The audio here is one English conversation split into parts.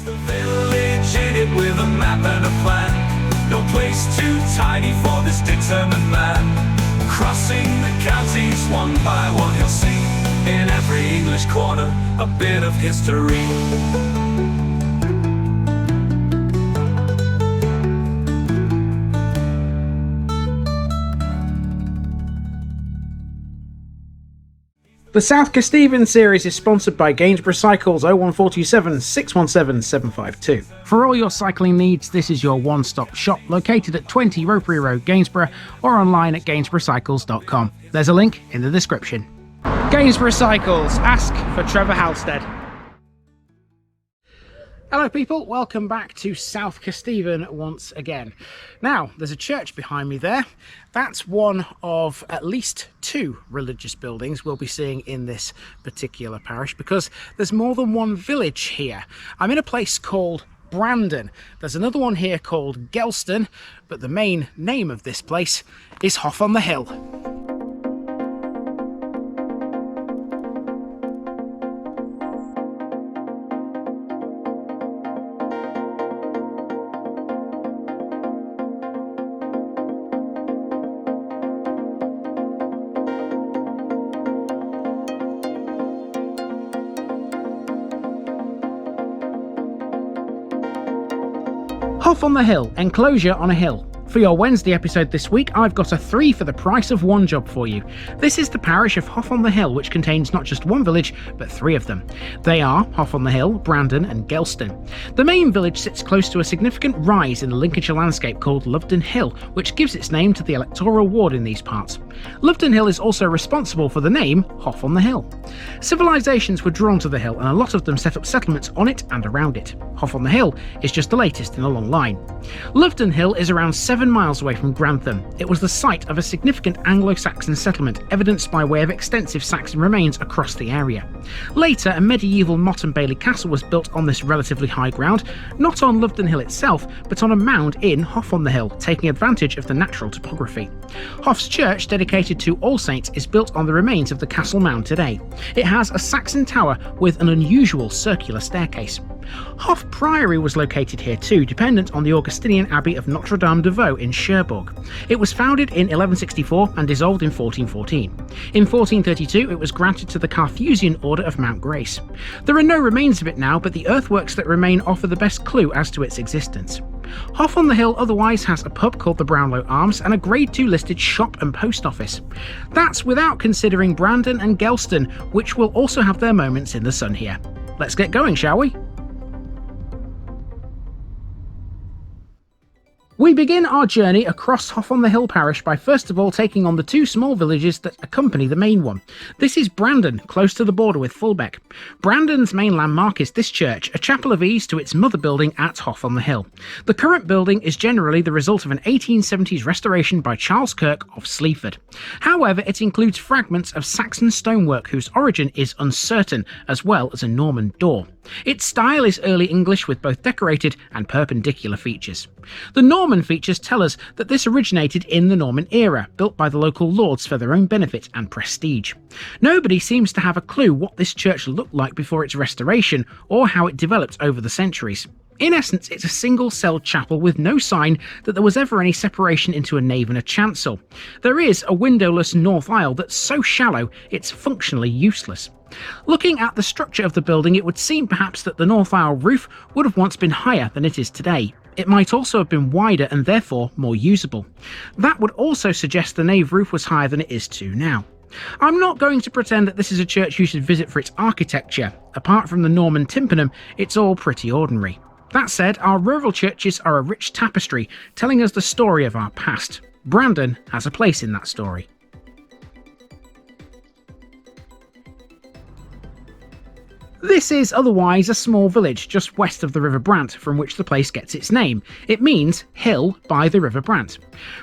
The village in it with a map and a plan. No place too tiny for this determined man. Crossing the counties one by one, he'll see in every English corner a bit of history. The South Kesteven series is sponsored by Gainsborough Cycles 01427 617 752. For all your cycling needs, this is your one-stop shop located at 20 Ropery Road, Gainsborough, or online at gainsboroughcycles.com. There's a link in the description. Gainsborough Cycles, ask for Trevor Halstead. Hello people, welcome back to South Kesteven once again. Now, there's a church behind me there. That's one of at least two religious buildings we'll be seeing in this particular parish because there's more than one village here. I'm in a place called Brandon. There's another one here called Gelston, but the main name of this place is Hough on the Hill. Hough on the Hill, enclosure on a hill. For your Wednesday episode this week, I've got a 3 for the price of 1 job for you. This is the parish of Hough on the Hill, which contains not just one village, but 3 of them. They are Hough on the Hill, Brandon and Gelston. The main village sits close to a significant rise in the Lincolnshire landscape called Loveden Hill, which gives its name to the electoral ward in these parts. Loveden Hill is also responsible for the name Hough on the Hill. Civilisations were drawn to the hill and a lot of them set up settlements on it and around it. Hough on the Hill is just the latest in a long line. Loveden Hill is around 7 miles away from Grantham. It was the site of a significant Anglo-Saxon settlement, evidenced by way of extensive Saxon remains across the area. Later, a medieval Motte and Bailey castle was built on this relatively high ground, not on Loveden Hill itself, but on a mound in Hough on the Hill, taking advantage of the natural topography. Hough's church, dedicated to All Saints, is built on the remains of the castle mound today. It has a Saxon tower with an unusual circular staircase. Hough Priory was located here too, dependent on the Augustinian Abbey of Notre Dame de Vaux in Cherbourg. It was founded in 1164 and dissolved in 1414. In 1432 it was granted to the Carthusian Order of Mount Grace. There are no remains of it now, but the earthworks that remain offer the best clue as to its existence. Hough on the Hill otherwise has a pub called the Brownlow Arms and a Grade 2 listed shop and post office. That's without considering Brandon and Gelston, which will also have their moments in the sun here. Let's get going, shall we? We begin our journey across Hough on the Hill parish by first of all taking on the 2 small villages that accompany the main one. This is Brandon, close to the border with Fulbeck. Brandon's main landmark is this church, a chapel of ease to its mother building at Hough on the Hill. The current building is generally the result of an 1870s restoration by Charles Kirk of Sleaford. However, it includes fragments of Saxon stonework whose origin is uncertain, as well as a Norman door. Its style is early English with both decorated and perpendicular features. The Norman features tell us that this originated in the Norman era, built by the local lords for their own benefit and prestige. Nobody seems to have a clue what this church looked like before its restoration, or how it developed over the centuries. In essence, it's a single-celled chapel with no sign that there was ever any separation into a nave and a chancel. There is a windowless north aisle that's so shallow it's functionally useless. Looking at the structure of the building, it would seem perhaps that the north aisle roof would have once been higher than it is today. It might also have been wider and therefore more usable. That would also suggest the nave roof was higher than it is to now. I'm not going to pretend that this is a church you should visit for its architecture. Apart from the Norman tympanum, it's all pretty ordinary. That said, our rural churches are a rich tapestry, telling us the story of our past. Brandon has a place in that story. This is otherwise a small village just west of the River Brant, from which the place gets its name. It means hill by the River Brant.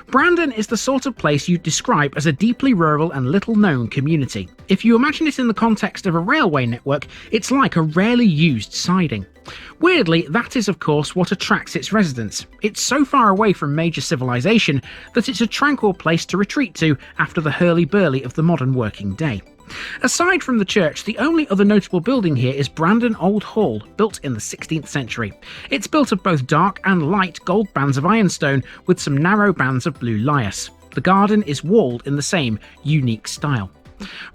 Brandon is the sort of place you'd describe as a deeply rural and little known community. If you imagine it in the context of a railway network, it's like a rarely used siding. Weirdly, that is of course what attracts its residents. It's so far away from major civilization that it's a tranquil place to retreat to after the hurly-burly of the modern working day. Aside from the church, the only other notable building here is Brandon Old Hall, built in the 16th century. It's built of both dark and light gold bands of ironstone with some narrow bands of blue lias. The garden is walled in the same unique style.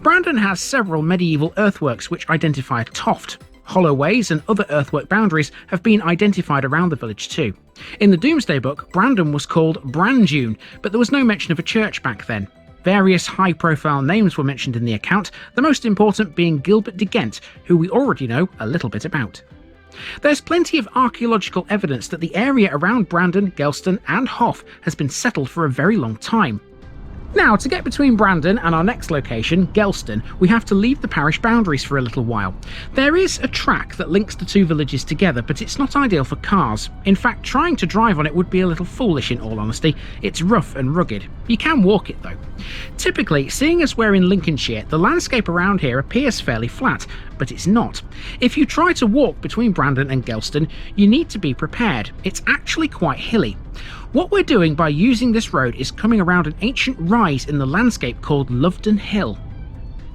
Brandon has several medieval earthworks which identify a toft. Hollow ways and other earthwork boundaries have been identified around the village too. In the Domesday Book, Brandon was called Brandune, but there was no mention of a church back then. Various high-profile names were mentioned in the account, the most important being Gilbert de Ghent, who we already know a little bit about. There's plenty of archaeological evidence that the area around Brandon, Gelston and Hough has been settled for a very long time. Now, to get between Brandon and our next location, Gelston, we have to leave the parish boundaries for a little while. There is a track that links the two villages together, but it's not ideal for cars. In fact, trying to drive on it would be a little foolish in all honesty. It's rough and rugged. You can walk it though. Typically, seeing as we're in Lincolnshire, the landscape around here appears fairly flat, but it's not. If you try to walk between Brandon and Gelston, you need to be prepared. It's actually quite hilly. What we're doing by using this road is coming around an ancient rise in the landscape called Loveden Hill.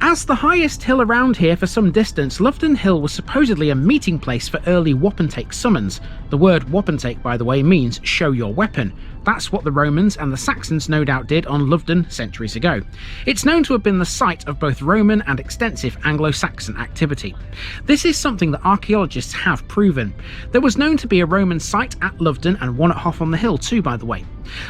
As the highest hill around here for some distance, Loveden Hill was supposedly a meeting place for early wapentake summons. The word wapentake, by the way, means show your weapon. That's what the Romans and the Saxons no doubt did on Loveden centuries ago. It's known to have been the site of both Roman and extensive Anglo-Saxon activity. This is something that archaeologists have proven. There was known to be a Roman site at Loveden and one at Hough on the Hill too, by the way.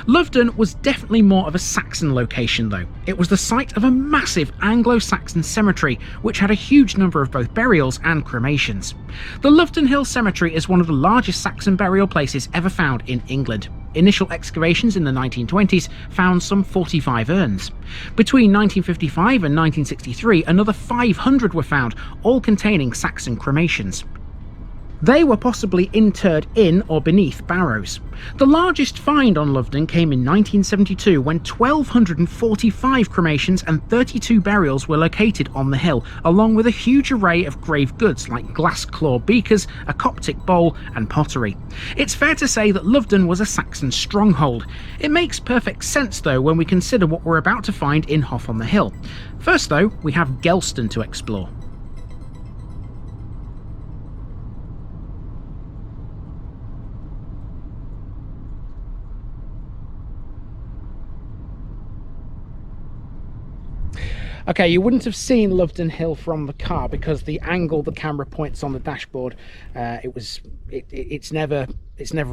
Loveden was definitely more of a Saxon location though. It was the site of a massive Anglo-Saxon cemetery which had a huge number of both burials and cremations. The Loveden Hill Cemetery is one of the largest Saxon burial places ever found in England. Initial excavations in the 1920s found some 45 urns. Between 1955 and 1963, another 500 were found, all containing Saxon cremations. They were possibly interred in or beneath barrows. The largest find on Loveden came in 1972 when 1,245 cremations and 32 burials were located on the hill, along with a huge array of grave goods like glass claw beakers, a Coptic bowl and pottery. It's fair to say that Loveden was a Saxon stronghold. It makes perfect sense though when we consider what we're about to find in Hough on the Hill. First though, we have Gelston to explore. Okay, you wouldn't have seen Loveden Hill from the car because the angle the camera points on the dashboard, it's never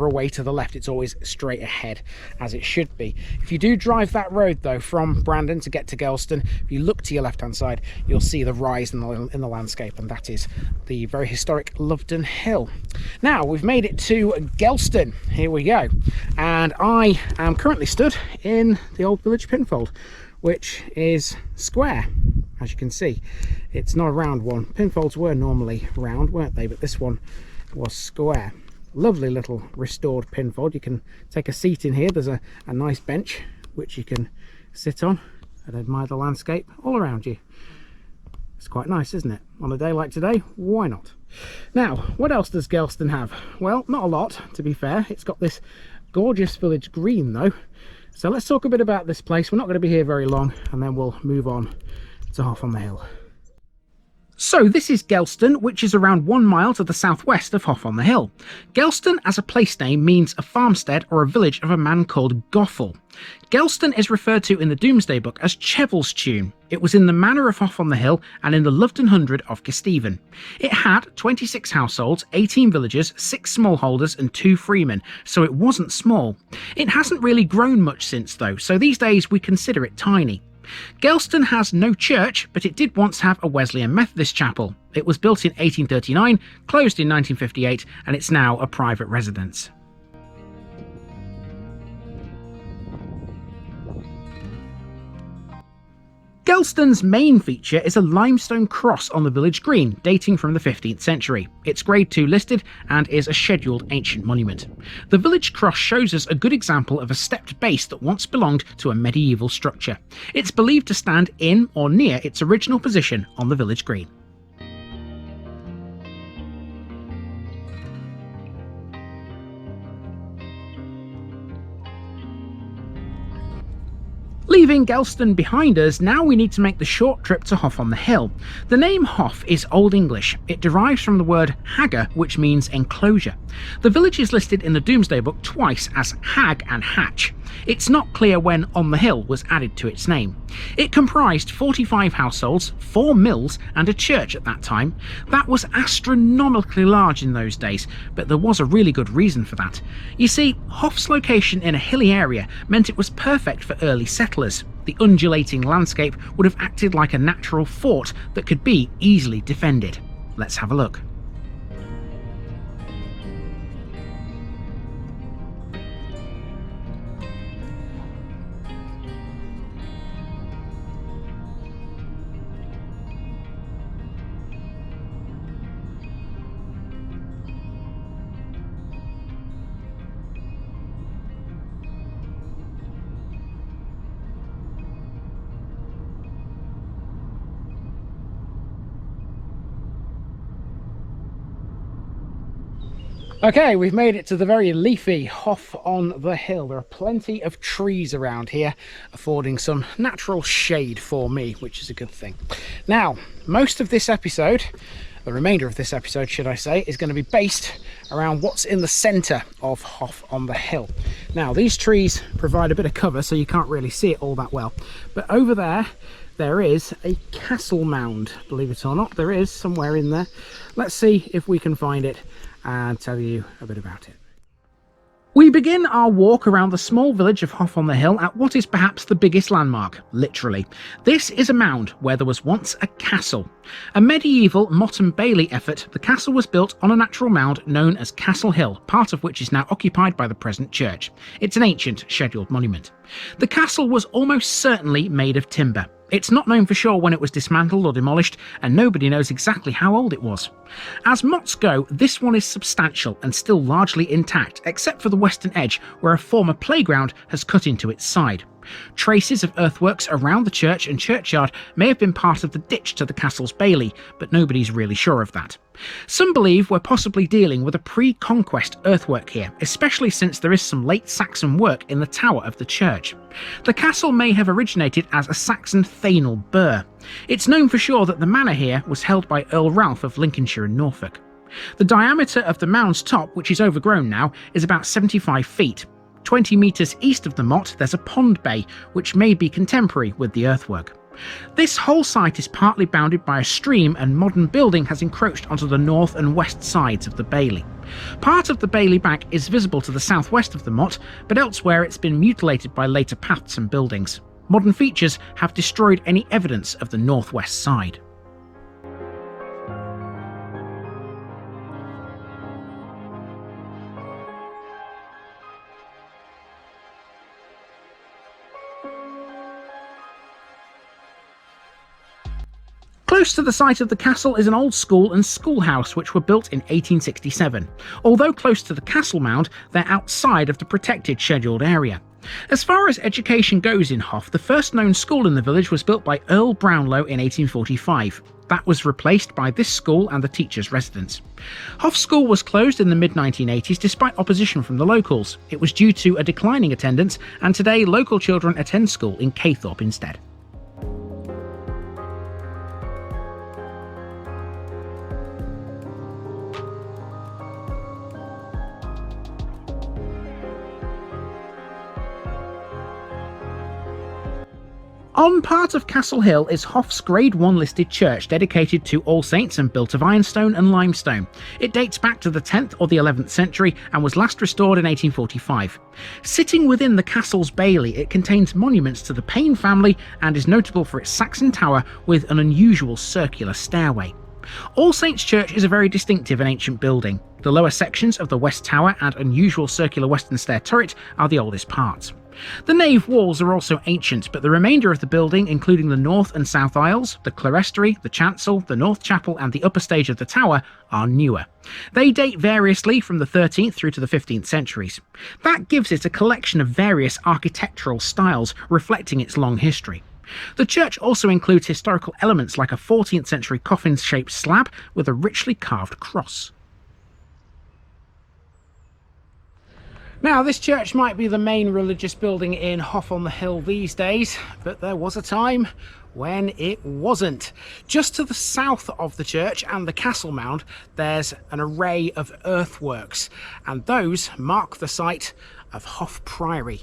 away to the left. It's always straight ahead, as it should be. If you do drive that road though from Brandon to get to Gelston, if you look to your left hand side, you'll see the rise in the landscape, and that is the very historic Loveden Hill. Now we've made it to Gelston. Here we go, and I am currently stood in the old village pinfold, which is square. As you can see, it's not a round one. Pinfolds were normally round, weren't they? But this one was square. Lovely little restored pinfold. You can take a seat in here. There's a nice bench which you can sit on and admire the landscape all around you. It's quite nice, isn't it? On a day like today, why not? Now, what else does Gelston have? Well, not a lot, to be fair. It's got this gorgeous village green though. So let's talk a bit about this place. We're not going to be here very long, and then we'll move on to Hough on the Hill. So this is Gelston, which is around 1 mile to the southwest of Hough on the Hill. Gelston as a place name means a farmstead or a village of a man called Gothel. Gelston is referred to in the Domesday Book as Chevel's Tune. It was in the manor of Hough on the Hill and in the Lovedon Hundred of Kesteven. It had 26 households, 18 villagers, 6 smallholders and 2 freemen, so it wasn't small. It hasn't really grown much since though, so these days we consider it tiny. Gelston has no church, but it did once have a Wesleyan Methodist chapel. It was built in 1839, closed in 1958, and it's now a private residence. Gelston's main feature is a limestone cross on the village green, dating from the 15th century. It's Grade 2 listed and is a scheduled ancient monument. The village cross shows us a good example of a stepped base that once belonged to a medieval structure. It's believed to stand in or near its original position on the village green. Leaving Gelston behind us, now we need to make the short trip to Hough on the Hill. The name Hough is Old English. It derives from the word hagger, which means enclosure. The village is listed in the Domesday Book twice as Hag and Hatch. It's not clear when On the Hill was added to its name. It comprised 45 households, 4 mills and a church at that time. That was astronomically large in those days, but there was a really good reason for that. You see, Hough's location in a hilly area meant it was perfect for early settlers. The undulating landscape would have acted like a natural fort that could be easily defended. Let's have a look. Okay, we've made it to the very leafy Hough on the Hill. There are plenty of trees around here, affording some natural shade for me, which is a good thing. Now, most of this episode, the remainder of this episode, should I say, is going to be based around what's in the centre of Hough on the Hill. Now, these trees provide a bit of cover, so you can't really see it all that well. But over there is a castle mound, believe it or not. There is somewhere in there. Let's see if we can find it and tell you a bit about it. We begin our walk around the small village of Hough on the Hill at what is perhaps the biggest landmark, literally. This is a mound where there was once a castle. A medieval Motte and Bailey effort, the castle was built on a natural mound known as Castle Hill, part of which is now occupied by the present church. It's an ancient scheduled monument. The castle was almost certainly made of timber. It's not known for sure when it was dismantled or demolished, and nobody knows exactly how old it was. As mottes go, this one is substantial and still largely intact, except for the western edge, where a former playground has cut into its side. Traces of earthworks around the church and churchyard may have been part of the ditch to the castle's bailey, but nobody's really sure of that. Some believe we're possibly dealing with a pre-conquest earthwork here, especially since there is some late Saxon work in the tower of the church. The castle may have originated as a Saxon thanal burh. It's known for sure that the manor here was held by Earl Ralph of Lincolnshire and Norfolk. The diameter of the mound's top, which is overgrown now, is about 75 feet. 20 metres east of the motte there's a pond bay, which may be contemporary with the earthwork. This whole site is partly bounded by a stream, and modern building has encroached onto the north and west sides of the bailey. Part of the bailey bank is visible to the southwest of the motte, but elsewhere it's been mutilated by later paths and buildings. Modern features have destroyed any evidence of the northwest side. Close to the site of the castle is an old school and schoolhouse which were built in 1867. Although close to the castle mound, they're outside of the protected scheduled area. As far as education goes in Hough, the first known school in the village was built by Earl Brownlow in 1845. That was replaced by this school and the teachers' residence. Hough School was closed in the mid-1980s despite opposition from the locals. It was due to a declining attendance, and today local children attend school in Keythorpe instead. On part of Castle Hill is Hough's Grade 1 listed church dedicated to All Saints and built of ironstone and limestone. It dates back to the 10th or the 11th century and was last restored in 1845. Sitting within the castle's bailey, it contains monuments to the Payne family and is notable for its Saxon tower with an unusual circular stairway. All Saints Church is a very distinctive and ancient building. The lower sections of the west tower and unusual circular western stair turret are the oldest parts. The nave walls are also ancient, but the remainder of the building, including the north and south aisles, the clerestory, the chancel, the north chapel and the upper stage of the tower, are newer. They date variously from the 13th through to the 15th centuries. That gives it a collection of various architectural styles reflecting its long history. The church also includes historical elements like a 14th century coffin-shaped slab with a richly carved cross. Now, this church might be the main religious building in Hough on the Hill these days, but there was a time when it wasn't. Just to the south of the church and the castle mound, there's an array of earthworks, and those mark the site of Hough Priory.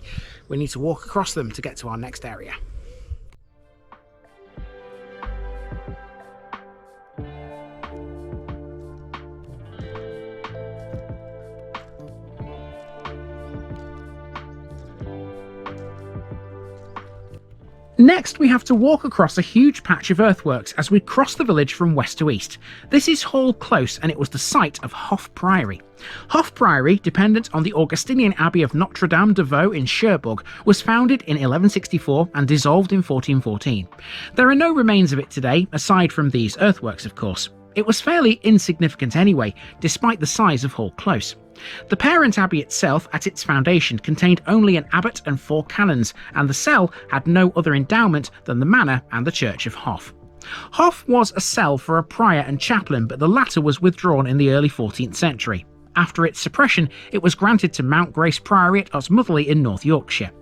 We need to walk across them to get to our next area. Next, we have to walk across a huge patch of earthworks as we cross the village from west to east. This is Hall Close, and it was the site of Hough Priory. Hough Priory, dependent on the Augustinian Abbey of Notre Dame de Vaux in Cherbourg, was founded in 1164 and dissolved in 1414. There are no remains of it today, aside from these earthworks, of course. It was fairly insignificant anyway, despite the size of Hall Close. The parent abbey itself, at its foundation, contained only an abbot and 4 canons, and the cell had no other endowment than the manor and the church of Hough. Hough was a cell for a prior and chaplain, but the latter was withdrawn in the early 14th century. After its suppression, it was granted to Mount Grace Priory at Osmotherley in North Yorkshire.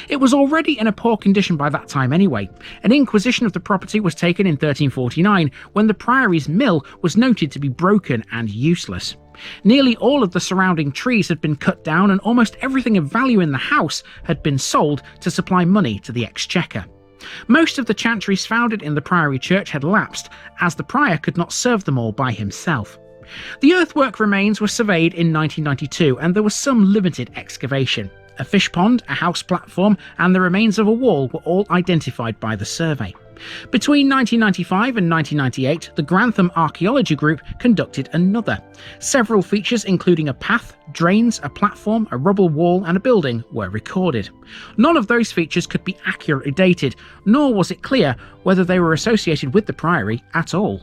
It was already in a poor condition by that time anyway. An inquisition of the property was taken in 1349 when the Priory's mill was noted to be broken and useless. Nearly all of the surrounding trees had been cut down, and almost everything of value in the house had been sold to supply money to the exchequer. Most of the chantries founded in the Priory church had lapsed, as the prior could not serve them all by himself. The earthwork remains were surveyed in 1992, and there was some limited excavation. A fish pond, a house platform, and the remains of a wall were all identified by the survey. Between 1995 and 1998, the Grantham Archaeology Group conducted another. Several features, including a path, drains, a platform, a rubble wall, and a building, were recorded. None of those features could be accurately dated, nor was it clear whether they were associated with the Priory at all.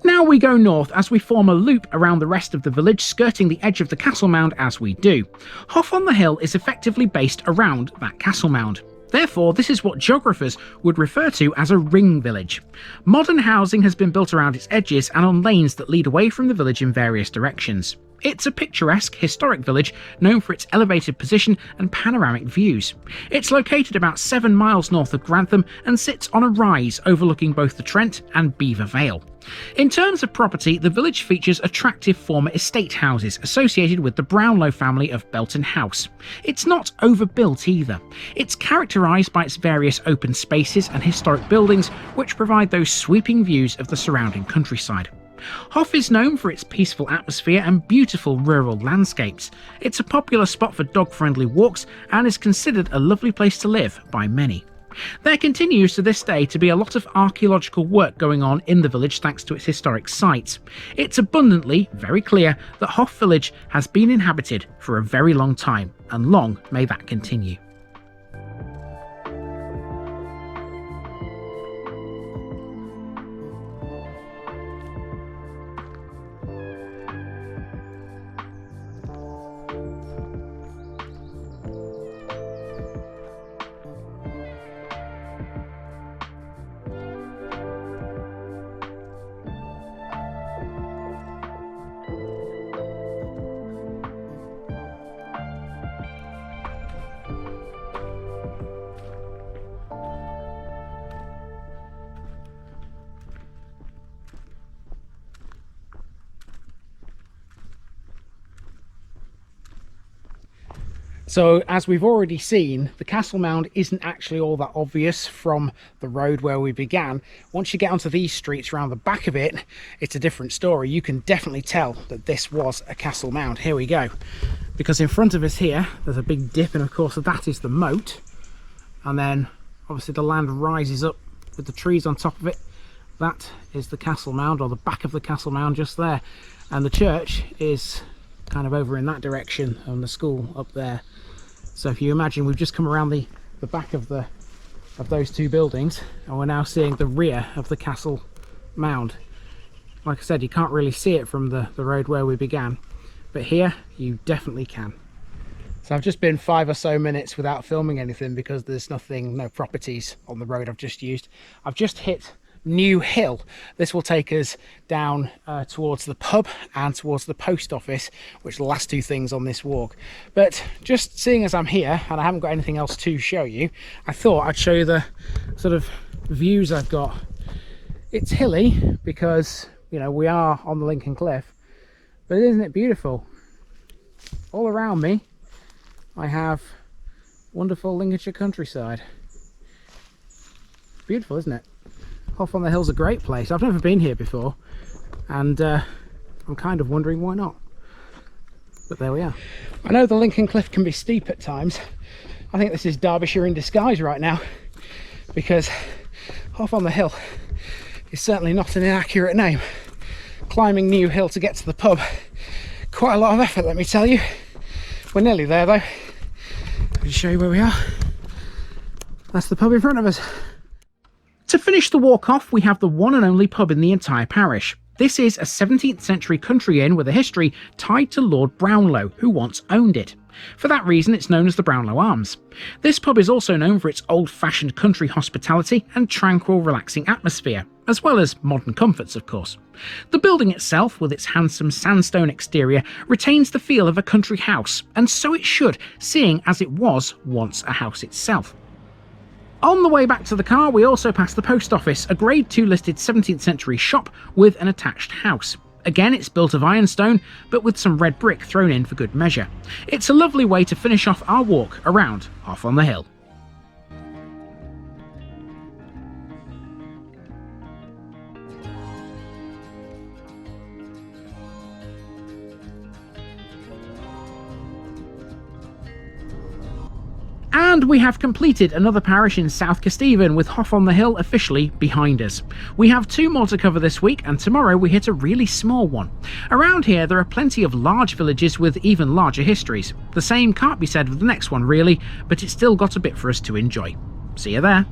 Now we go north as we form a loop around the rest of the village, skirting the edge of the castle mound as we do. Hough on the Hill is effectively based around that castle mound. Therefore, this is what geographers would refer to as a ring village. Modern housing has been built around its edges and on lanes that lead away from the village in various directions. It's a picturesque, historic village known for its elevated position and panoramic views. It's located about 7 miles north of Grantham and sits on a rise overlooking both the Trent and Belvoir Vale. In terms of property, the village features attractive former estate houses associated with the Brownlow family of Belton House. It's not overbuilt either. It's characterised by its various open spaces and historic buildings which provide those sweeping views of the surrounding countryside. Hough is known for its peaceful atmosphere and beautiful rural landscapes. It's a popular spot for dog-friendly walks and is considered a lovely place to live by many. There continues to this day to be a lot of archaeological work going on in the village thanks to its historic sites. It's abundantly very clear that Hough village has been inhabited for a very long time, and long may that continue. So, as we've already seen, the castle mound isn't actually all that obvious from the road where we began. Once you get onto these streets around the back of it, it's a different story. You can definitely tell that this was a castle mound. Here we go. Because in front of us here, there's a big dip, and of course that is the moat. And then, obviously, the land rises up with the trees on top of it. That is the castle mound, or the back of the castle mound just there. And the church is kind of over in that direction, and the school up there. So if you imagine, we've just come around the back of those two buildings, and we're now seeing the rear of the castle mound. Like I said, you can't really see it from the road where we began, but here you definitely can. So I've just been 5 or so minutes without filming anything because there's no properties on the road I've just used. I've just hit New Hill. This will take us down towards the pub and towards the post office, which are the last two things on this walk. But just seeing as I'm here and I haven't got anything else to show you, I thought I'd show you the sort of views I've got. It's hilly because, you know, we are on the Lincoln Cliff, but isn't it beautiful? All around me I have wonderful Lincolnshire countryside. Beautiful, isn't it? Hough on the Hill's a great place. I've never been here before, and I'm kind of wondering why not. But there we are. I know the Lincoln Cliff can be steep at times. I think this is Derbyshire in disguise right now, because Hough on the Hill is certainly not an inaccurate name. Climbing New Hill to get to the pub, quite a lot of effort, let me tell you. We're nearly there though. I'll show you where we are. That's the pub in front of us. To finish the walk off, we have the one and only pub in the entire parish. This is a 17th century country inn with a history tied to Lord Brownlow, who once owned it. For that reason, it's known as the Brownlow Arms. This pub is also known for its old-fashioned country hospitality and tranquil, relaxing atmosphere, as well as modern comforts, of course. The building itself, with its handsome sandstone exterior, retains the feel of a country house, and so it should, seeing as it was once a house itself. On the way back to the car, we also passed the post office, a Grade 2 listed 17th century shop with an attached house. Again, it's built of ironstone, but with some red brick thrown in for good measure. It's a lovely way to finish off our walk around Hough on the Hill. And we have completed another parish in South Kesteven, with Hough on the Hill officially behind us. We have 2 more to cover this week, and tomorrow we hit a really small one. Around here there are plenty of large villages with even larger histories. The same can't be said of the next one really, but it's still got a bit for us to enjoy. See you there.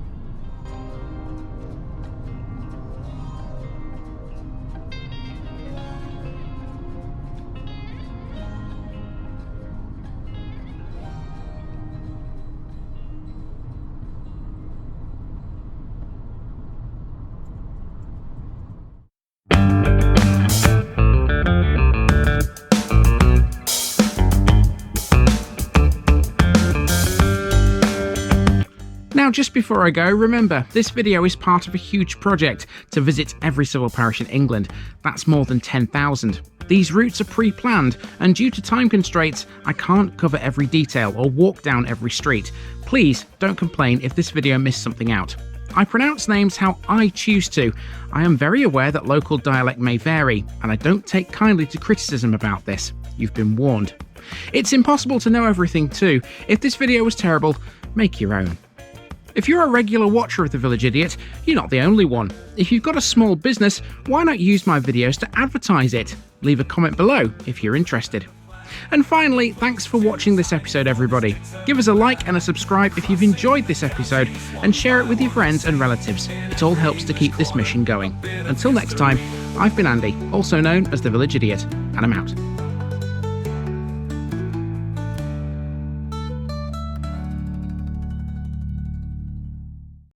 Now, just before I go, remember, this video is part of a huge project to visit every civil parish in England. That's more than 10,000. These routes are pre-planned, and due to time constraints, I can't cover every detail or walk down every street. Please don't complain if this video missed something out. I pronounce names how I choose to. I am very aware that local dialect may vary, and I don't take kindly to criticism about this. You've been warned. It's impossible to know everything too. If this video was terrible, make your own. If you're a regular watcher of The Village Idiot, you're not the only one. If you've got a small business, why not use my videos to advertise it? Leave a comment below if you're interested. And finally, thanks for watching this episode, everybody. Give us a like and a subscribe if you've enjoyed this episode, and share it with your friends and relatives. It all helps to keep this mission going. Until next time, I've been Andy, also known as The Village Idiot, and I'm out.